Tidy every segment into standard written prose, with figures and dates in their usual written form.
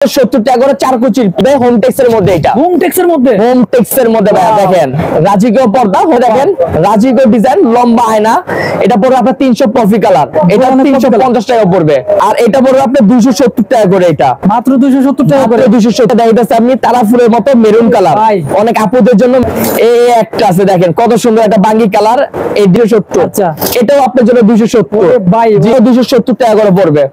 70 টাকা করে 4 কুচির হোম টেক্সের মধ্যে, এটা হোম টেক্সের মধ্যে, হোম টেক্সের মধ্যে ভাই দেখেন রাজিকো পর্দা দেখেন, রাজিকো ডিজাইন, লম্বা আয়না। এটা পড়বে আপনার 300 কফি কালার, এটা 350 টাকা পড়বে। আর এটা পড়বে আপনার 270 টাকা করে, এটা মাত্র 270 টাকা করে। 270 টাকা দিতেছে আপনি তারা ফুলের মতো মেরুন কালার, অনেক আপুদের জন্য। এই একটা আছে দেখেন কত সুন্দর একটা বাঙ্গি কালার, এই 270। আচ্ছা, এটাও আপনার জন্য 270 ভাই, 270 টাকা করে পড়বে।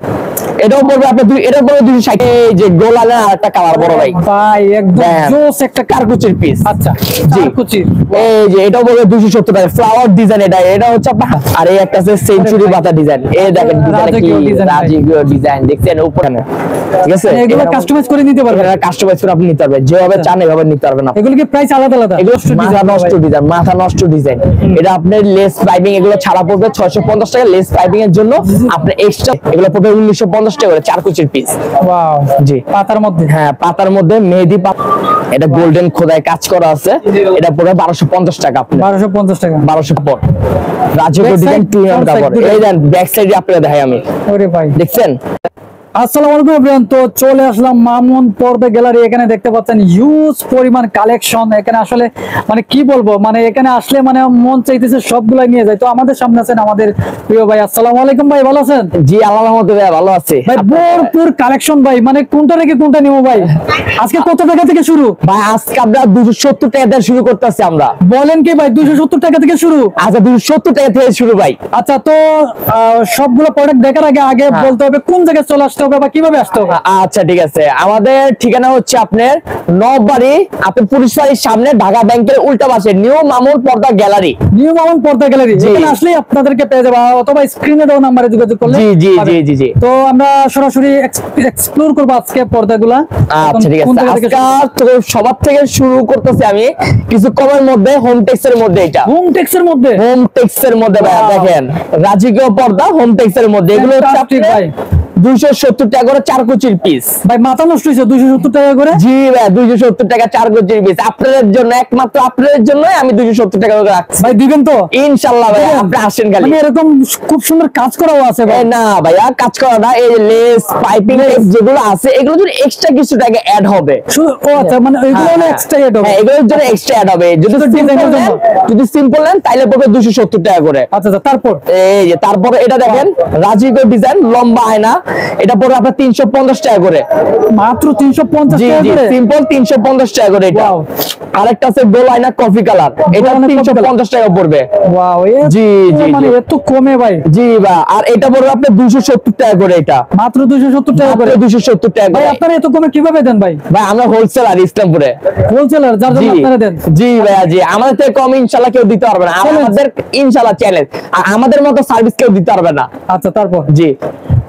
এটাও পড়বে আপনার এটা পড়বে 260। এই যে গোলালের আরেকটা কালার বড় ভাই, ভাই একদম জোস একটা কারকুচির পিস। আচ্ছা, জি কারকুচির। এই যে এটাও পড়বে 270 টাকা, ফ্লাওয়ার ডিজাইন। এটা হচ্ছে আপনার, আর এই একটা আছে সেঞ্চুরি পাতা ডিজাইন। এই দেখেন রাজকীয় ডিজাইন দেখছেন উপরে, ঠিক আছে? এগুলো কাস্টমাইজ করে নিতে পারবেন, কাস্টমাইজ করে আপনি নিতে পারবেন, যেভাবে চান এভাবে নিতে পারবেন। এগুলো কি প্রাইস আলাদা আলাদা? এগুলো মাথা নষ্ট ডিজাইন, মাথা নষ্ট ডিজাইন। এটা আপনার লেস পাইপিং, এগুলো ছাড়া পড়বে 650 টাকা। লেস পাইপিং এর জন্য আপনি এক্সট্রা এগুলো পড়বে 1950 টাকা করে, 4 কুচির পিস। ওয়াও, জি, পাতার মধ্যে, হ্যাঁ পাতার মধ্যে মেহেদি পাতা। এটা গোল্ডেন খোদায় কাজ করা আছে, এটা পড়বে 1250 টাকা। আপনি 1250 টাকা, 1200 পর রাজকীয় ডিজাইন 2 এম কাপড়। এই দেন ব্যাক সাইডে আপনারা দেখাই আমি, ওরে ভাই দেখছেন? আসসালামু আলাইকুম এভরিওয়ান। তো চলে আসলাম মামুন পর্দা গ্যালারি। এখানে দেখতে পাচ্ছেন হিউজ পরিমাণ কালেকশন। এখানে আসলে মানে কি বলবো, মানে এখানে আসলে মানে মন চাইতেছে সবগুলাই নিয়ে যায়। তো আমাদের সামনে আছেন আমাদের প্রিয় ভাই। আসসালামু আলাইকুম ভাই, ভালো আছেন? জি আল্লাহর রহমতে ভাই ভালো আছি ভাই। ভরপুর কালেকশন ভাই, মানে কোনটা রেখে কোনটা নিব ভাই? আজকে কত টাকা থেকে শুরু ভাই? আজকে আমরা 270 টাকা দিয়ে শুরু করতেছি। আমরা বলেন কি ভাই, 270 টাকা থেকে শুরু? আচ্ছা 270 টাকা থেকে শুরু ভাই। আচ্ছা, তো সবগুলো প্রোডাক্ট দেখার আগে বলতে হবে কোন জায়গায় চলে আসতে হবে বা কিভাবে আসতে হবে। আচ্ছা ঠিক আছে, আমাদের ঠিকানা হচ্ছে আপনার নববাড়ি, আপনি পুলিশ বাড়ির সামনে, ঢাকা ব্যাংকের উল্টা পাশে নিউ মামুন পর্দা গ্যালারি। নিউ মামুন পর্দা গ্যালারি, এখানে আসলেই আপনাদেরকে পেয়ে যাবে, অথবা স্ক্রিনে দেওয়া নম্বরে যোগাযোগ করলে। জি জি জি জি জি। তো আমরা সরাসরি এক্সপ্লোর করব আজকে পর্দাগুলা। আচ্ছা ঠিক আছে, আজকে সবার থেকে শুরু করতেছি আমি কিছু কমের মধ্যে, হোম টেক্সের মধ্যে। এটা হোম টেক্সের মধ্যে, হোম টেক্সের মধ্যে ভাই দেখেন রাজকীয় পর্দা, হোম টেক্সের মধ্যে। এগুলো হচ্ছে আপনি ভাই 270 টাকা করে 4 কুচির পিস। ভাই মাথা নষ্ট হয়েছে, 270 টাকা করে। জি ভাই 270 টাকা 4 কুচির পিস আপনাদের জন্য, একমাত্র আপনাদের জন্য আমি 270 টাকা করে রাখছি। ভাই দিবেন তো ইনশাআল্লাহ ভাই, আপনি আসেন খালি। মানে এরকম খুব সুন্দর কাজ করাও আছে ভাই? না ভাইয়া কাজ করা না, এই লেস পাইপিং যেগুলো আছে এগুলো যদি এক্সট্রা কিছু টাকা অ্যাড হবে। ও আচ্ছা, মানে এগুলো হলো এক্সট্রা অ্যাড হবে? হ্যাঁ এগুলোর জন্য এক্সট্রা অ্যাড হবে। যদি সিম্পল নেন তাহলে পড়বে 270 টাকা করে। আচ্ছা, তারপর এই যে তারপরে এটা দেখেন রাজকীয় ডিজাইন, লম্বা আয়না। এটা পড়বে আপনার 350 টাকা করে, মাত্র 350 জি টাকা জি, করে। সিম্পল 350 টাকা করে। এটা আরেকটা আছে গোল আয়না কফি কালার, এটা 350 টাকা পড়বে। ওয়াও, জি জি, মানে এত কমে ভাই? জি ভাই। আর এটা পড়বে আপনার 270 টাকা করে, এটা মাত্র 270 টাকা করে। 270 টাকা ভাই করে। আপনারা এত কমে কিভাবে দেন ভাই? ভাই আমরা হোলসেলার ইসলামপুরে, হোলসেলার, যার জন্য আপনারা দেন। জি ভাইয়া জি, আমাদের থেকে কম ইনশাআল্লাহ কেউ দিতে পারবে না। আমাদের ইনশাআল্লাহ চ্যালেঞ্জ, আর আমাদের মতো সার্ভিস কেউ দিতে পারবে না। আচ্ছা, তারপর জি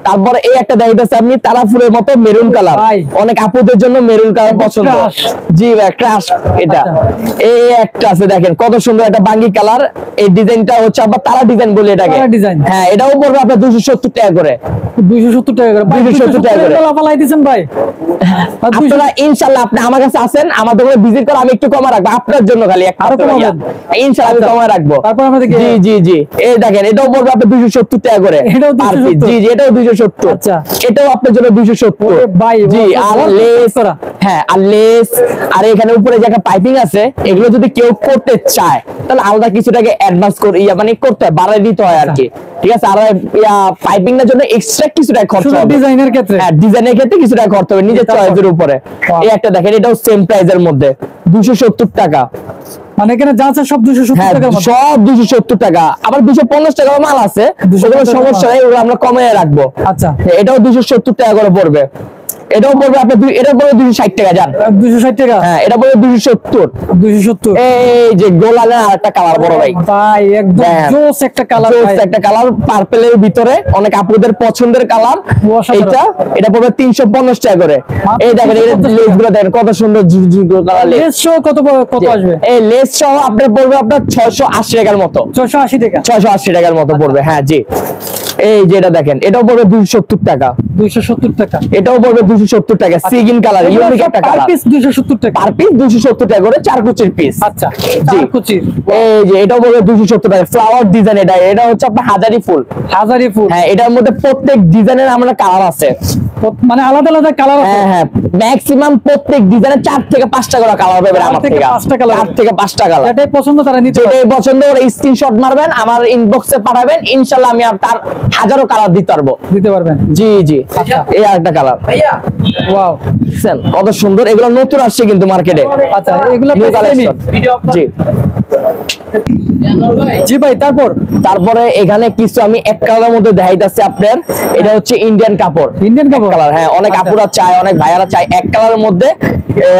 তারপরে এই একটা দেখাইতেছে আপনি তারা ফুলের মতো মেরুন কালার, অনেক আপুদের জন্য মেরুন কালার পছন্দ। জি ভাই ক্রাশ। এটা এই একটা আছে দেখেন কত সুন্দর একটা বাঙ্গি কালার। এই ডিজাইনটা হচ্ছে আবার তারা ডিজাইন বলে এটাকে। হ্যাঁ এটাও পড়বে আপনার 270 টাকা করে। 270 টাকা করে, 270 টাকা করে লাফালাই দিবেন ভাই। আপনারা ইনশাআল্লাহ আপনি আমার কাছে আসেন, আমাদের দোকানে ভিজিট করে আমি একটু কমে রাখবো আপনার জন্য, খালি আরো কমাবেন ইনশাআল্লাহ আমি কমে রাখবো। তারপর আমরা দেখি। জি জি জি, এই দেখেন এটাও পড়বে আপনার 270 টাকা করে। এটাও 270? জি জি, এটাও 270। আচ্ছা, এটাও আপনার জন্য 270 ভাই। জি। আর লেস, হ্যাঁ আর লেস, আর এখানে উপরে যে একটা পাইপিং আছে, এগুলো যদি কেউ করতে চায় তাহলে আলাদা কিছু টাকা অ্যাডভান্স করে মানে করতে হয়, বাড়াই দিতে হয় আর কি, ঠিক আছে? আর পাইপিং এর জন্য এক্সট্রা কিছু টাকা খরচ হবে। ডিজাইনের ক্ষেত্রে, হ্যাঁ ডিজাইনের ক্ষেত্রে কিছু টাকা খরচ হবে নিজের চয়েসের উপরে। এই একটা দেখেন এটাও সেম প্রাইসের মধ্যে 270 টাকা। মানে এখানে যা আছে সব 270 টাকা, সব 270 টাকা। আবার 250 টাকা মাল আছে, সেগুলো সমস্যা নাই, ওগুলো আমরা কমিয়ে রাখবো। আচ্ছা, এটাও 270 টাকা করে পড়বে। এটাও পড়বে আপনার এটা পড়বে 260 টাকা। যান 260 টাকা। হ্যাঁ এটা পড়বে 270। এই যে গোলালের আরেকটা কালার বড় ভাই, ভাই একদম জোস একটা কালার, জোস একটা কালার, পার্পলের ভিতরে অনেক আপুদের পছন্দের কালার। এটা পড়বে 350 টাকা করে। এই দেখেন এই লেসগুলো দেখেন কত সুন্দর ঝুরঝুর কালার। লেস সহ কত আসবে? এই লেস সহ আপনার পড়বে আপনার 680 টাকার মতো। 680 টাকা, 680 টাকার মতো পড়বে। হ্যাঁ জি। এই যেটা দেখেন এটাও পড়বে 270 টাকা। 270 টাকা। এটাও পড়বে 270 টাকা, সিগিন কালার, ইউনিক একটা পার কালার। পিস 270 টাকা। পার পিস 270 টাকা করে 4 কুচির পিস। আচ্ছা, জি। 4 কুচির। এই যে এটাও পড়বে 270 টাকা, ফ্লাওয়ার ডিজাইন। এটা হচ্ছে আপনার হাজারি ফুল। হাজারি ফুল। হ্যাঁ, এটার মধ্যে প্রত্যেক ডিজাইনের আমরা কালার আছে। মানে আলাদা আলাদা কালার আছে। হ্যাঁ, ম্যাক্সিমাম প্রত্যেক ডিজাইনে 4 থেকে 5টা করে কালার পাবেন আমার থেকে। 5টা কালার। 4 থেকে 5টা কালার। যেটাই পছন্দ তারা নিতে পারবে। যেটাই পছন্দ ওর স্ক্রিনশট মারবেন, আমার ইনবক্সে পাঠাবেন, ইনশাআল্লাহ আমি তার হাজারো কালার দিতে পারবো। দিতে পারবেন। জি জি। আচ্ছা। এই আরেকটা কালার। ওয়াও, দেখছেন কত সুন্দর, এগুলো নতুন আসছে কিন্তু মার্কেটে। আচ্ছা, এগুলো নিউ কালেকশন। জি জি ভাই, তারপরে এখানে কিছু আমি এক কালারের মধ্যে দেখাইতাছি আপনার। এটা হচ্ছে ইন্ডিয়ান কাপড়। ইন্ডিয়ান কাপড় কালার, হ্যাঁ, অনেক আচ্ছা। আপুরা চায়, অনেক ভাইয়ারা চায় এক কালারের মধ্যে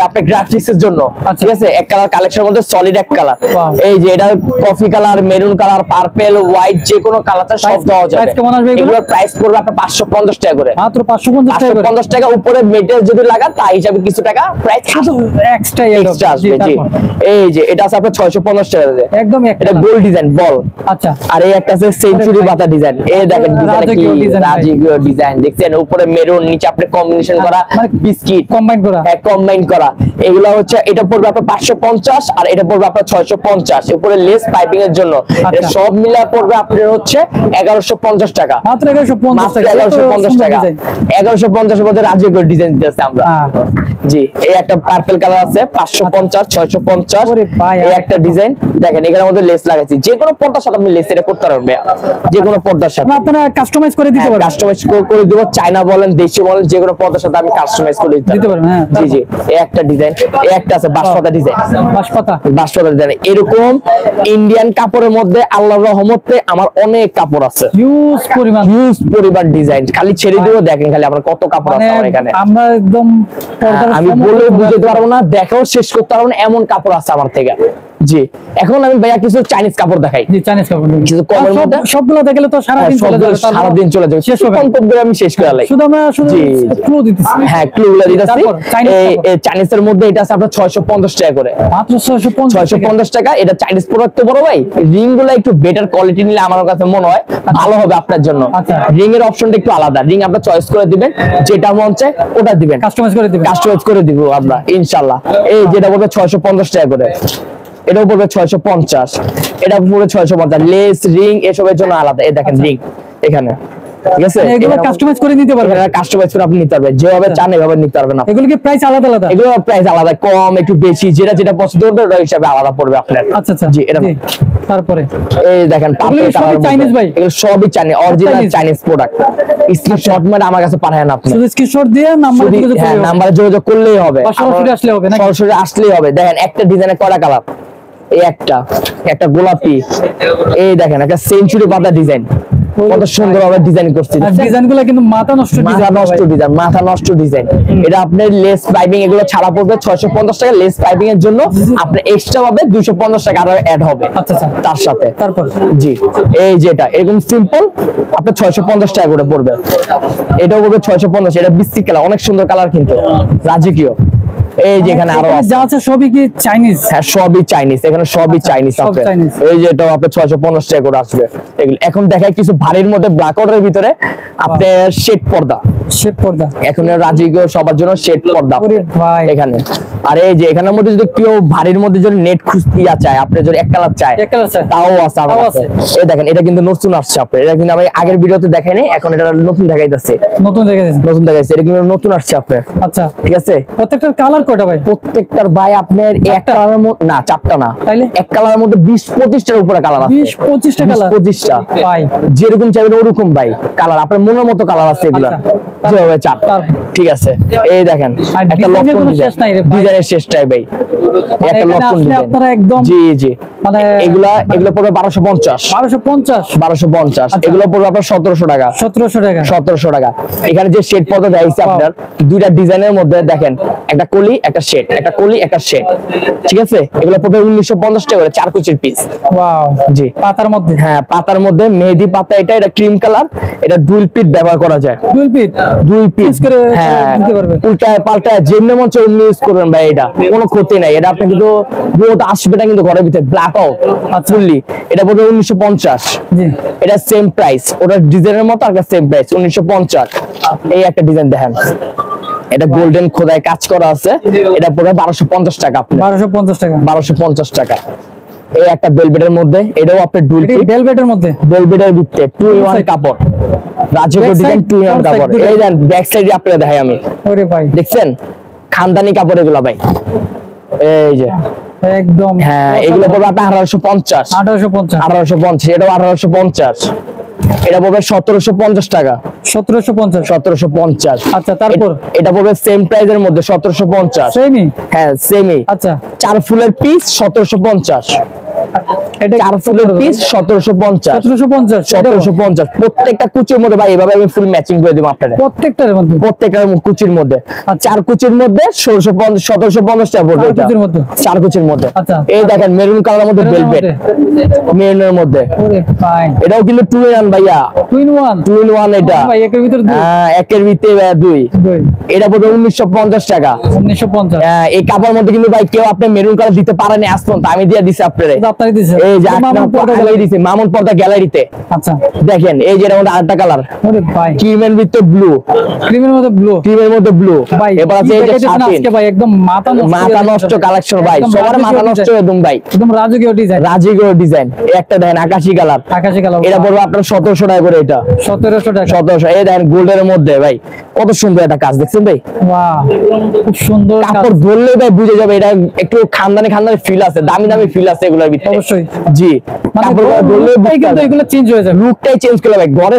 আপনি গ্রাফিক্স এর জন্য। আচ্ছা। ঠিক আছে, এক কালার কালেকশনের মধ্যে সলিড এক কালার। Wow. এই যে এটা coffee colour, maroon colour, purple, white, যে কোনো কালারটা সব Price- দেওয়া যাবে। price কেমন আসবে এগুলো? এগুলোর প্রাইস পড়বে আপনার 550 টাকা করে। মাত্র 550 টাকা করে। 550 টাকা উপরে মেটেরিয়াল যদি লাগান তাই হিসাবে কিছু টাকা প্রাইস এক্সট্রা এক্সট্রা আসবে। জি, এই যে এটা আছে আপনার 650 টাকা করে। একদম এটা গোল্ড ডিজাইন বল। আচ্ছা, আর এই একটা আছে সেঞ্চুরি পাতা ডিজাইন। এই দেখেন ডিজাইন কি রাজকীয় design ভাই। রাজকীয় ডিজাইন দেখছেন, উপরে মেরুন, নিচে আপনি কম্বিনেশন করা মানে বিস্কিট কম্বাইন করা। হ্যাঁ, কম্বাইন করা। এগুলো হচ্ছে এটা পড়বে আপনার 550 আর এটা পড়বে আপনার 650। উপরে লেস পাইপিং এর জন্য এটা আচ্ছা। সব মিলা পড়বে আপনার হচ্ছে 1150 টাকা। মাত্র 1150 মাত্র টাকা। 1150 টাকা। ডিজাইন। 1150 এর মধ্যে রাজকীয় ডিজাইন দিতেছে আমরা। হ্যাঁ। জি, এই একটা পার্পল কালার আছে 550, 650। ওরে ভাই, এই একটা ডিজাইন দেখেন, এখানের মধ্যে লেস লাগাইছি। যে কোনো পর্দার সাথে আপনি লেস এটা করতে পারবেন, যে কোনো পর্দার সাথে আপনারা কাস্টমাইজ করে দিতে পারবেন। কাস্টমাইজ করে দিব। চায়না বলেন, দেশি বলেন, যে কোনো পর্দার সাথে আমি কাস্টমাইজ করে দিতে পারবেন, হ্যাঁ। জি জি। এই একটা ডিজাইন, এই একটা আছে বাঁশপাতা ডিজাইন। বাঁশপাতা। বাঁশপাতা ডিজাইন। এরকম ইন্ডিয়ান কাপড়ের মধ্যে আল্লাহর রহমতে আমার অনেক কাপড় আছে, হিউজ পরিমাণ। হিউজ পরিমাণ ডিজাইন। খালি ছেড়ে দিব, দেখেন খালি আমার কত কাপড় আছে আমার এখানে। আমরা একদম পর্দার আমি সম্মুখে বলে চলে বুঝতে আসছি। পারবো না, দেখাও শেষ করতে পারবো না, এমন কাপড় আছে আমার থেকে। জি, এখন আমি ভাইয়া কিছু চাইনিজ কাপড় দেখাই। জি, চাইনিজ কাপড়। কিছু কমের সব- মধ্যে সবগুলো দেখলে তো সারা দিন চলে যাবে। সারাদিন চলে যাবে, শেষ হবে না। কম কম করে আমি শেষ করে লাই। শুধু আমরা শুধু জি। ক্লু দিতেছি। হ্যাঁ, ক্লুগুলো দিতেছি। তারপর চাইনিজ কাপড়। চাইনিজের মধ্যে এটা আছে আপনার 650 টাকা করে। মাত্র 650 টাকা। 650 টাকা। এটা চাইনিজ প্রোডাক্ট তো বড় ভাই, রিং গুলো একটু বেটার কোয়ালিটি নিলে আমার কাছে মনে হয় ভালো হবে আপনার জন্য। আচ্ছা। রিং এর অপশনটা একটু আলাদা, রিং আপনার চয়েস করে দিবেন, যেটা মন চায় ওটা দিবেন, কাস্টমাইজ করে দিবেন। কাস্টমাইজ করে দিব আমরা ইনশাআল্লাহ। এই যেটা বলবে 650 টাকা করে, এটাও পড়বে 650, এটা পড়বে 650। লেস, রিং এসবের জন্য আলাদা। এই দেখেন রিং এখানে, ঠিক আছে, মানে এগুলো কাস্টমাইজ করে নিতে পারবেন। কাস্টমাইজ করে আপনি নিতে পারবেন, যেভাবে চান এভাবে নিতে পারবেন আপনি। এগুলো কি প্রাইস আলাদা আলাদা? এগুলো প্রাইস আলাদা, কম একটু বেশি, যেটা যেটা পছন্দ করবে ওটা হিসাবে আলাদা পড়বে আপনার। আচ্ছা আচ্ছা। জি, এটা জি। তারপরে এই দেখেন এগুলো কি সবই চাইনিজ ভাই? এগুলো সবই Chinese, original Chinese. Chinese product. Screenshot মানে আমার কাছে পাঠায়েন আপনি, শুধু স্ক্রিনশট দিয়ে নাম্বার শুধু যোগাযোগ হ্যাঁ করলে হবে। নাম্বারে যোগাযোগ করলেই হবে, বা সরাসরি আসলে হবে নাকি? সরাসরি আসলেই হবে। দেখেন একটা ডিজাইনে কয়টা কালার, এই একটা গোলাপি, এই দেখেন একটা সেঞ্চুরি পাতা ডিজাইন, কত সুন্দর ভাবে ডিজাইন করছি। আর ডিজাইনগুলো কিন্তু মাথা নষ্ট মাথা ডিজাইন নষ্ট ডিজাইন, মাথা নষ্ট ডিজাইন। এটা আপনার লেস পাইপিং এগুলো ছাড়া পড়বে 650 টাকা। লেস পাইপিং এর জন্য আপনার এক্সট্রা পাবে 250 টাকা আরো অ্যাড হবে আচ্ছা আচ্ছা। তার সাথে। তারপর জি, এই যেটা এরকম সিম্পল আপনার 650 টাকা করে পড়বে। এটাও পড়বে 650। এটা বিস্কিট কালার, অনেক সুন্দর কালার কিন্তু রাজকীয়। এই যে এখানে আরো আছে, যা আছে সবই কি চাইনিজ? হ্যাঁ সবই চাইনিজ, এখানে সবই চাইনিজ সব আছে। চাইনিজ। এই যে এটাও আপনার 650 টাকা করে আসবে। এগুলো এখন দেখায় কিছু ভারীর মধ্যে, ব্ল্যাক আউটের ভিতরে আপনার শেড পর্দা। শেপ পর্দা। এখন রাজকীয় সবার জন্য শেড পর্দা ওরে ভাই। এখানে। আর এই যে এখানের মধ্যে যদি কেউ ভারীর মধ্যে যদি নেট খুঁজতিয়া চায়, আপনি যদি এক কালার চায় এক কালার চাই। তাও আছে আমার তাও কাছে। আছে। এই দেখেন, এটা কিন্তু নতুন আসছে আপনার, এটা কিন্তু আমি আগের ভিডিওতে দেখাইনি, এখন এটা নতুন দেখাইতেছে, নতুন দেখে দিয়েছেন। নতুন দেখাইছে। এটা কিন্তু নতুন আসছে আপনার, আচ্ছা। ঠিক আছে। প্রত্যেকটার কালার কয়টা ভাই? প্রত্যেকটার ভাই আপনার এক কালারের মধ্যে না, চারটা না, তাইলে? এক কালারের মধ্যে 20-25টার উপরে কালার আছে। 20-25টা কালার? 20-25টা ভাই। যেরকম চাইবেন ওরকম ভাই কালার, আপনার মনের মতো কালার আছে এগুলা, আচ্ছা। যেভাবে চান। ঠিক আছে, এই দেখেন আর একটা ডিজাইনের লক্ষণ কোনো শেষ নাই রে ভাই। ডিজাইনের শেষটাই ভাই, একটা এখানে লক্ষণ আসলে ডিজাইন। আপনারা একদম জি জি, মানে এগুলা পড়বে 1250, 1250, 1250। এগুলো পড়বে আপনার 1700 টাকা, 1700 টাকা। 1700 টাকা। এখানে যে শেড পর্দা দেখাইছে আপনার, দুইটা ডিজাইনের মধ্যে দেখেন, একটা কলি একটা শেড, একটা কলি একটা শেড, ঠিক আছে। এগুলো পড়বে 1950 টাকা করে, 4 কুচির পিস। ওয়াও। জি, পাতার মধ্যে। হ্যাঁ পাতার মধ্যে মেহেদি পাতা। এটা ক্রিম কালার, এটা ডুল পিট ব্যবহার করা যায়, দুই পিস। দুই পিস করে হ্যাঁ, দিতে পারবেন। উল্টায় পাল্টায় যেমনি মন চায় অমনি ইউজ করবেন ভাই। ভাই, এটা কোনো ক্ষতি নাই, এটা আপনি কিন্তু বহুত আসবে না কিন্তু ঘরের ভিতরে ব্ল্যাক আউট ফুললি। এটা পড়বে 1950। জি এটা সেম প্রাইস, ওটা ডিজাইনের মতো আর সেম প্রাইস 1950। এই একটা ডিজাইন দেখেন, এটা গোল্ডেন খোদায় কাজ করা আছে, এটা পড়বে 1250 টাকা। আপনি 1250 টাকা, 1250 টাকা। এই একটা বেলভেটের মধ্যে, এটাও আপনার ডুল এটা ভেলভেটের মধ্যে, বেলভেটের ভিতরে 2-in-1 কাপড়, রাজকীয় ডিজাইন 2-in-1 কাপড়। এই দেন ব্যাক সাইডে আপনারা দেখাই আমি, ওরে ভাই দেখছেন খানদানি কাপড় এগুলা ভাই, এই যে একদম। হ্যাঁ, এগুলো পড়বে আপনার 1850। 1850, এটাও 1850। এটা পড়বে 1750 টাকা। 1750, 1750। আচ্ছা তারপর এটা পড়বে সেম প্রাইজের মধ্যে 1750। সেমই, হ্যাঁ সেমই। আচ্ছা 4 ফুলের পিস 1750। এটা 4 ফুলের পিস 1750। 1750, 1750 প্রত্যেকটা কুচির মধ্যে ভাই, এভাবে আমি ফুল ম্যাচিং করে দেবো আপনাদের প্রত্যেকটার মধ্যে, প্রত্যেকটা কুচির মধ্যে। 4 কুচির মধ্যে 1750 টাকা পড়বে। 4 কুচির মধ্যে, 4 কুচির মধ্যে। আচ্ছা এই দেখেন মেরুন কালারের মধ্যে ভেলভেট, মেরুনের মধ্যে। ওরে ভাই এটাও কিন্তু 2-in-1 ভাইয়া, 2-in-1, 2-in-1 এটা। ভাই একের ভিতর দুই, হ্যাঁ, একের ভিতরে 2। দুই, এটা পড়বে 1950 টাকা। 1950, এই কাপড়ের মধ্যে কিন্তু ভাই কেউ আপনি মেরুন কালার দিতে পারেনি আজ পর্যন্ত, আমি দিয়ে দিছি আপনারে। আপনারই দিছে, এই যে মামুন পর্দা গ্যালারি দিছি, মামুন পর্দা গ্যালারিতে। আচ্ছা দেখেন এই যে এর মধ্যে আরেকটা কালার, ওরে ভাই ক্রিমের ভিতরে ব্লু, ক্রিমের মধ্যে ব্লু, ক্রিমের মধ্যে ব্লু। ভাই এবার আছে এই যে দেখেছেন সাতিন, আজকে ভাই একদম মাথা নষ্ট কালেকশন ভাই, একদম সবার মাথা রাজকীয় নষ্ট design। একদম ভাই, একদম রাজকীয় ডিজাইন, রাজকীয় ডিজাইন। এই একটা দেখেন আকাশি কালার, আকাশি কালার, এটা পড়বে আপনার 1700 টাকা করে। এটা 1700 টাকা, 1700। এই দেখেন গোল্ডের মধ্যে ভাই, কত সুন্দর একটা কাজ, দেখছেন ভাই? বাহ খুব সুন্দর কাজ। কাপড় ধরলে ভাই বুঝে যাবে এটা একটু খানদানি খানদানি ফিল আছে, দামি দামি ফিল আছে এগুলোর ভিতরে। অবশ্যই জি, মানে কাপড় ধরলে কিন্তু এগুলো চেঞ্জ হয়ে যাবে, লুকটাই চেঞ্জ করে ভাই ঘরে।